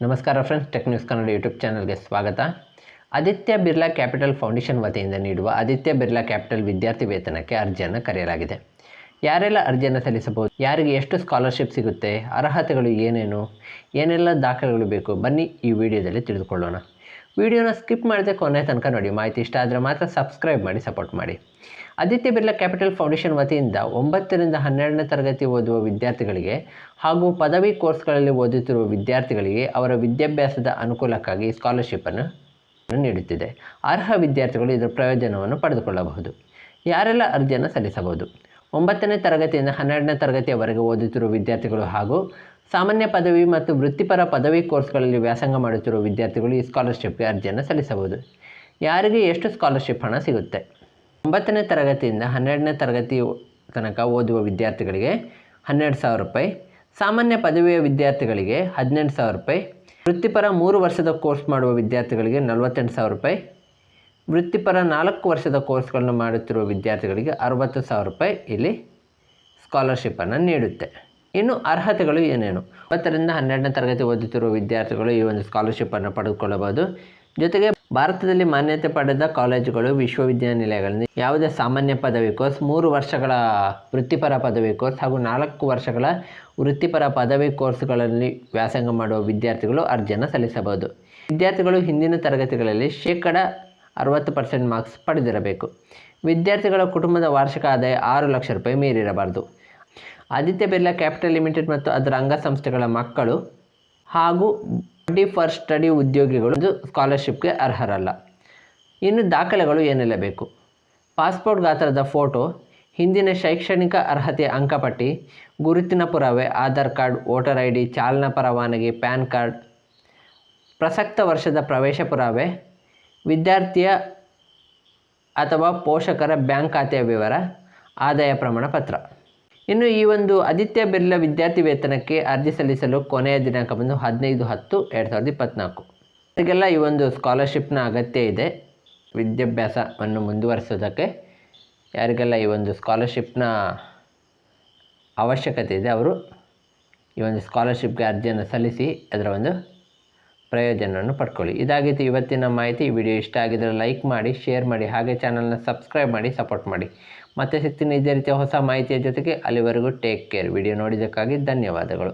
ನಮಸ್ಕಾರ friends, tech news Kannada YouTube ಚಾನಲ್ಗೆ ಸ್ವಾಗತ. ಆದಿತ್ಯ ಬಿರ್ಲಾ ಕ್ಯಾಪಿಟಲ್ ಫೌಂಡೇಶನ್ ವತಿಯಿಂದ ನೀಡುವ ಆದಿತ್ಯ ಬಿರ್ಲಾ ಕ್ಯಾಪಿಟಲ್ ವಿದ್ಯಾರ್ಥಿ ವೇತನಕ್ಕೆ ಅರ್ಜಿಯನ್ನು ಕರೆಯಲಾಗಿದೆ. ಯಾರೆಲ್ಲ ಅರ್ಜಿಯನ್ನು ಸಲ್ಲಿಸಬಹುದು, ಯಾರಿಗೆ ಎಷ್ಟು ಸ್ಕಾಲರ್ಶಿಪ್ ಸಿಗುತ್ತೆ, ಅರ್ಹತೆಗಳು ಏನೇನು, ಏನೆಲ್ಲ ದಾಖಲೆಗಳು ಬೇಕು, ಬನ್ನಿ ಈ ವಿಡಿಯೋದಲ್ಲಿ ತಿಳಿದುಕೊಳ್ಳೋಣ. ವಿಡಿಯೋನ ಸ್ಕಿಪ್ ಮಾಡದೆ ಕೊನೆ ತನಕ ನೋಡಿ. ಮಾಹಿತಿ ಇಷ್ಟ ಆದರೆ ಮಾತ್ರ ಸಬ್ಸ್ಕ್ರೈಬ್ ಮಾಡಿ ಸಪೋರ್ಟ್ ಮಾಡಿ. ಆದಿತ್ಯ ಬಿರ್ಲಾ ಕ್ಯಾಪಿಟಲ್ ಫೌಂಡೇಶನ್ ವತಿಯಿಂದ 9ರಿಂದ 12ನೇ ತರಗತಿ ಓದುವ ವಿದ್ಯಾರ್ಥಿಗಳಿಗೆ ಹಾಗೂ ಪದವಿ ಕೋರ್ಸ್ಗಳಲ್ಲಿ ಓದುತ್ತಿರುವ ವಿದ್ಯಾರ್ಥಿಗಳಿಗೆ ಅವರ ವಿದ್ಯಾಭ್ಯಾಸದ ಅನುಕೂಲಕ್ಕಾಗಿ ಸ್ಕಾಲರ್ಶಿಪ್ಪನ್ನು ನೀಡುತ್ತಿದೆ. ಅರ್ಹ ವಿದ್ಯಾರ್ಥಿಗಳು ಇದರ ಪ್ರಯೋಜನವನ್ನು ಪಡೆದುಕೊಳ್ಳಬಹುದು. ಯಾರೆಲ್ಲ ಅರ್ಜಿಯನ್ನು ಸಲ್ಲಿಸಬಹುದು? 9ನೇ ತರಗತಿಯಿಂದ 12ನೇ ತರಗತಿಯವರೆಗೆ ಓದುತ್ತಿರುವ ವಿದ್ಯಾರ್ಥಿಗಳು ಹಾಗೂ ಸಾಮಾನ್ಯ ಪದವಿ ಮತ್ತು ವೃತ್ತಿಪರ ಪದವಿ ಕೋರ್ಸ್ಗಳಲ್ಲಿ ವ್ಯಾಸಂಗ ಮಾಡುತ್ತಿರುವ ವಿದ್ಯಾರ್ಥಿಗಳು ಈ ಸ್ಕಾಲರ್ಶಿಪ್ಗೆ ಅರ್ಜಿಯನ್ನು ಸಲ್ಲಿಸಬಹುದು. ಯಾರಿಗೆ ಎಷ್ಟು ಸ್ಕಾಲರ್ಶಿಪ್ ಹಣ ಸಿಗುತ್ತೆ? 9ನೇ ತರಗತಿಯಿಂದ 12ನೇ ತರಗತಿ ತನಕ ಓದುವ ವಿದ್ಯಾರ್ಥಿಗಳಿಗೆ 12,000 ರೂಪಾಯಿ, ಸಾಮಾನ್ಯ ಪದವಿಯ ವಿದ್ಯಾರ್ಥಿಗಳಿಗೆ 18,000 ರೂಪಾಯಿ, ವೃತ್ತಿಪರ 3 ವರ್ಷದ ಕೋರ್ಸ್ ಮಾಡುವ ವಿದ್ಯಾರ್ಥಿಗಳಿಗೆ 48,000 ರೂಪಾಯಿ, ವೃತ್ತಿಪರ 4 ವರ್ಷದ ಕೋರ್ಸ್ಗಳನ್ನು ಮಾಡುತ್ತಿರುವ ವಿದ್ಯಾರ್ಥಿಗಳಿಗೆ 60,000 ರೂಪಾಯಿ ಇಲ್ಲಿ ಸ್ಕಾಲರ್ಶಿಪ್ಪನ್ನು ನೀಡುತ್ತೆ. ಇನ್ನು ಅರ್ಹತೆಗಳು ಏನೇನು? 9ರಿಂದ 12ನೇ ತರಗತಿ ಓದುತ್ತಿರುವ ವಿದ್ಯಾರ್ಥಿಗಳು ಈ ಒಂದು ಸ್ಕಾಲರ್ಶಿಪ್ಪನ್ನು ಪಡೆದುಕೊಳ್ಳಬಹುದು. ಜೊತೆಗೆ ಭಾರತದಲ್ಲಿ ಮಾನ್ಯತೆ ಪಡೆದ ಕಾಲೇಜುಗಳು, ವಿಶ್ವವಿದ್ಯಾನಿಲಯಗಳಲ್ಲಿ ಯಾವುದೇ ಸಾಮಾನ್ಯ ಪದವಿ ಕೋರ್ಸ್, 3 ವರ್ಷಗಳ ವೃತ್ತಿಪರ ಪದವಿ ಕೋರ್ಸ್ ಹಾಗೂ 4 ವರ್ಷಗಳ ವೃತ್ತಿಪರ ಪದವಿ ಕೋರ್ಸ್ಗಳಲ್ಲಿ ವ್ಯಾಸಂಗ ಮಾಡುವ ವಿದ್ಯಾರ್ಥಿಗಳು ಅರ್ಜಿಯನ್ನು ಸಲ್ಲಿಸಬಹುದು. ವಿದ್ಯಾರ್ಥಿಗಳು ಹಿಂದಿನ ತರಗತಿಗಳಲ್ಲಿ 60% ಮಾರ್ಕ್ಸ್ ಪಡೆದಿರಬೇಕು. ವಿದ್ಯಾರ್ಥಿಗಳ ಕುಟುಂಬದ ವಾರ್ಷಿಕ ಆದಾಯ 6 ಲಕ್ಷ ರೂಪಾಯಿ ಮೀರಿರಬಾರ್ದು. ಆದಿತ್ಯ ಬಿರ್ಲಾ ಕ್ಯಾಪಿಟಲ್ ಲಿಮಿಟೆಡ್ ಮತ್ತು ಅದರ ಅಂಗಸಂಸ್ಥೆಗಳ ಮಕ್ಕಳು ಹಾಗೂ ಬಾಡಿ ಫಾರ್ ಸ್ಟಡಿ ಉದ್ಯೋಗಿಗಳು ಸ್ಕಾಲರ್ಶಿಪ್ಗೆ ಅರ್ಹರಲ್ಲ. ಇನ್ನು ದಾಖಲೆಗಳು ಏನೆಲ್ಲ ಬೇಕು? ಪಾಸ್ಪೋರ್ಟ್ ಗಾತ್ರದ ಫೋಟೋ, ಹಿಂದಿನ ಶೈಕ್ಷಣಿಕ ಅರ್ಹತೆಯ ಅಂಕಪಟ್ಟಿ, ಗುರುತಿನ ಪುರಾವೆ, ಆಧಾರ್ ಕಾರ್ಡ್, ವೋಟರ್ ID, ಚಾಲನಾ ಪರವಾನಗಿ, ಪ್ಯಾನ್ ಕಾರ್ಡ್, ಪ್ರಸಕ್ತ ವರ್ಷದ ಪ್ರವೇಶ ಪುರಾವೆ, ವಿದ್ಯಾರ್ಥಿಯ ಅಥವಾ ಪೋಷಕರ ಬ್ಯಾಂಕ್ ಖಾತೆಯ ವಿವರ, ಆದಾಯ ಪ್ರಮಾಣ ಪತ್ರ. ಇನ್ನು ಈ ಒಂದು ಆದಿತ್ಯ ಬಿರ್ಲಾ ವಿದ್ಯಾರ್ಥಿ ವೇತನಕ್ಕೆ ಅರ್ಜಿ ಸಲ್ಲಿಸಲು ಕೊನೆಯ ದಿನಾಂಕ ಬಂದು 15/10/2024. ಅವರಿಗೆಲ್ಲ ಈ ಒಂದು ಸ್ಕಾಲರ್ಶಿಪ್ನ ಅಗತ್ಯ ಇದೆ ವಿದ್ಯಾಭ್ಯಾಸವನ್ನು ಮುಂದುವರಿಸೋದಕ್ಕೆ. ಯಾರಿಗೆಲ್ಲ ಈ ಒಂದು ಸ್ಕಾಲರ್ಶಿಪ್ನ ಅವಶ್ಯಕತೆ ಇದೆ ಅವರು ಈ ಒಂದು ಸ್ಕಾಲರ್ಶಿಪ್ಗೆ ಅರ್ಜಿಯನ್ನು ಸಲ್ಲಿಸಿ ಅದರ ಒಂದು ಪ್ರಯೋಜನವನ್ನು ಪಡ್ಕೊಳ್ಳಿ. ಇದಾಗಿತ್ತು ಇವತ್ತಿನ ಮಾಹಿತಿ. ಈ ವಿಡಿಯೋ ಇಷ್ಟ ಆಗಿದ್ದರೆ ಲೈಕ್ ಮಾಡಿ, ಶೇರ್ ಮಾಡಿ, ಹಾಗೆ ಚಾನಲ್ನ ಸಬ್ಸ್ಕ್ರೈಬ್ ಮಾಡಿ ಸಪೋರ್ಟ್ ಮಾಡಿ. ಮತ್ತೆ ಸಿಗ್ತೀನಿ ಇದೇ ರೀತಿಯ ಹೊಸ ಮಾಹಿತಿಯ ಜೊತೆಗೆ. ಅಲ್ಲಿವರೆಗೂ ಟೇಕ್ ಕೇರ್. ವಿಡಿಯೋ ನೋಡಿದ್ದಕ್ಕಾಗಿ ಧನ್ಯವಾದಗಳು.